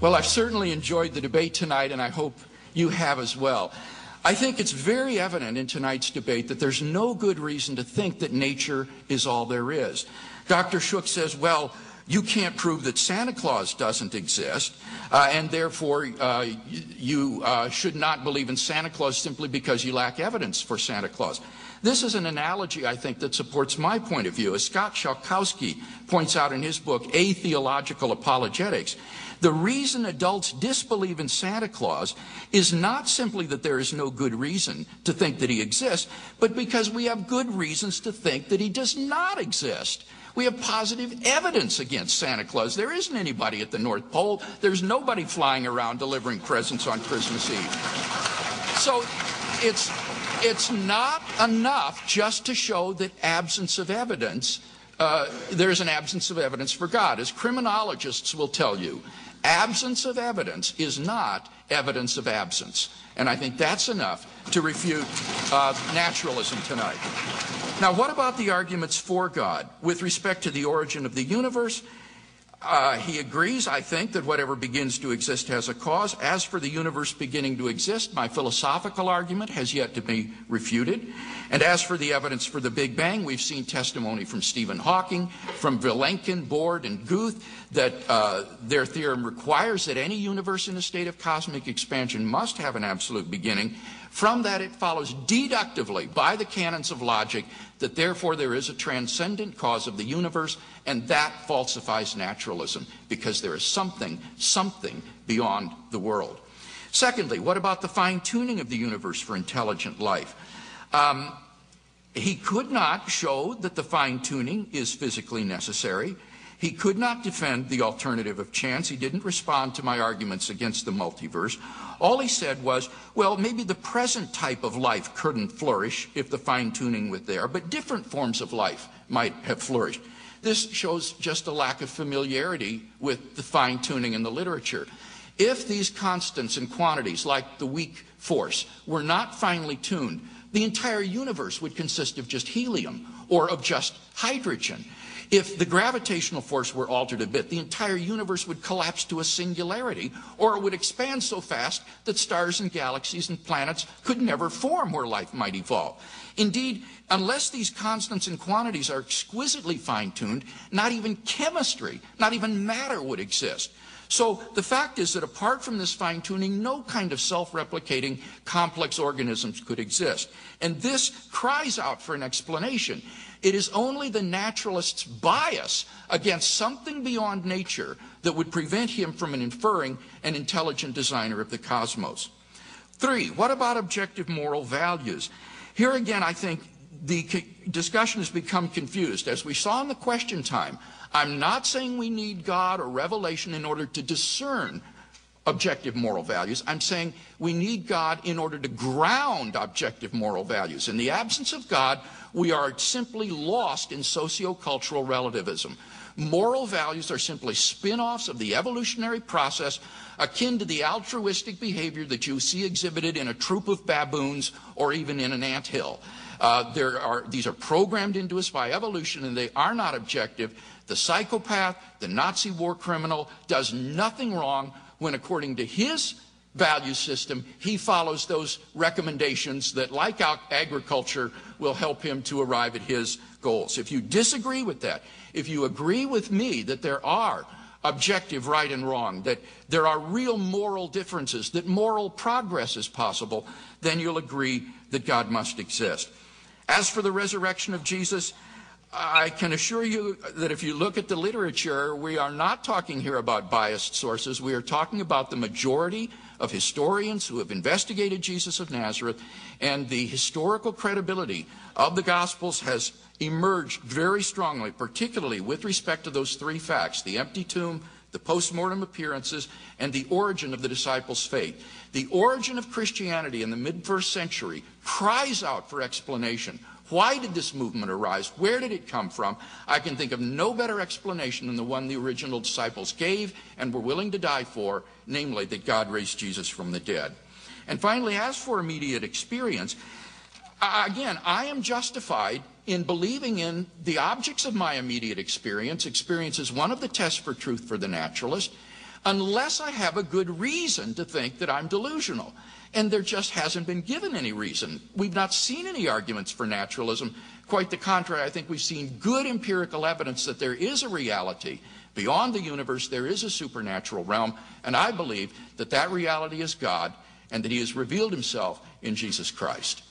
Well, I've certainly enjoyed the debate tonight, and I hope you have as well. I think it's very evident in tonight's debate that there's no good reason to think that nature is all there is. Dr. Shook says, well, you can't prove that Santa Claus doesn't exist, and therefore you should not believe in Santa Claus simply because you lack evidence for Santa Claus. This is an analogy, I think, that supports my point of view. As Scott Shalkowski points out in his book, Atheological Apologetics, the reason adults disbelieve in Santa Claus is not simply that there is no good reason to think that he exists, but because we have good reasons to think that he does not exist. We have positive evidence against Santa Claus. There isn't anybody at the North Pole. There's nobody flying around delivering presents on Christmas Eve. So it's not enough just to show that absence of evidence, there's an absence of evidence for God. As criminologists will tell you, absence of evidence is not evidence of absence. And I think that's enough to refute naturalism tonight. Now, what about the arguments for God? With respect to the origin of the universe, he agrees, I think, that whatever begins to exist has a cause. As for the universe beginning to exist, my philosophical argument has yet to be refuted. And as for the evidence for the Big Bang, we've seen testimony from Stephen Hawking, from Vilenkin, Bohr, and Guth, that their theorem requires that any universe in a state of cosmic expansion must have an absolute beginning. From that, it follows deductively by the canons of logic that therefore there is a transcendent cause of the universe, and that falsifies naturalism because there is something beyond the world. Secondly, what about the fine-tuning of the universe for intelligent life? He could not show that the fine-tuning is physically necessary. He could not defend the alternative of chance. He didn't respond to my arguments against the multiverse. All he said was, well, maybe the present type of life couldn't flourish if the fine-tuning was there, but different forms of life might have flourished. This shows just a lack of familiarity with the fine-tuning in the literature. If these constants and quantities, like the weak force, were not finely tuned, the entire universe would consist of just helium or of just hydrogen. If the gravitational force were altered a bit, the entire universe would collapse to a singularity, or it would expand so fast that stars and galaxies and planets could never form where life might evolve. Indeed, unless these constants and quantities are exquisitely fine-tuned, not even chemistry, not even matter would exist. So the fact is that apart from this fine-tuning, no kind of self-replicating complex organisms could exist. And this cries out for an explanation. It is only the naturalist's bias against something beyond nature that would prevent him from inferring an intelligent designer of the cosmos. 3, what about objective moral values? Here again, I think the discussion has become confused. As we saw in the question time, I'm not saying we need God or revelation in order to discern objective moral values. I'm saying we need God in order to ground objective moral values. In the absence of God, we are simply lost in socio-cultural relativism. Moral values are simply spin-offs of the evolutionary process, akin to the altruistic behavior that you see exhibited in a troop of baboons or even in an anthill. These are programmed into us by evolution, and they are not objective. The psychopath, the Nazi war criminal, does nothing wrong when, according to his value system, he follows those recommendations that, like agriculture, will help him to arrive at his goals. If you disagree with that, if you agree with me that there are objective right and wrong, that there are real moral differences, that moral progress is possible, then you'll agree that God must exist. As for the resurrection of Jesus, I can assure you that if you look at the literature, we are not talking here about biased sources. We are talking about the majority of historians who have investigated Jesus of Nazareth, and the historical credibility of the Gospels has emerged very strongly, particularly with respect to those 3 facts: the empty tomb, the post-mortem appearances, and the origin of the disciples' faith. The origin of Christianity in the mid-1st century cries out for explanation. Why did this movement arise? Where did it come from? I can think of no better explanation than the one the original disciples gave and were willing to die for, namely that God raised Jesus from the dead. And finally, as for immediate experience, again, I am justified in believing in the objects of my immediate experience. Experience is one of the tests for truth for the naturalist. unless I have a good reason to think that I'm delusional. And there just hasn't been given any reason. We've not seen any arguments for naturalism. Quite the contrary, I think we've seen good empirical evidence that there is a reality. Beyond the universe, there is a supernatural realm, and I believe that that reality is God and that he has revealed himself in Jesus Christ.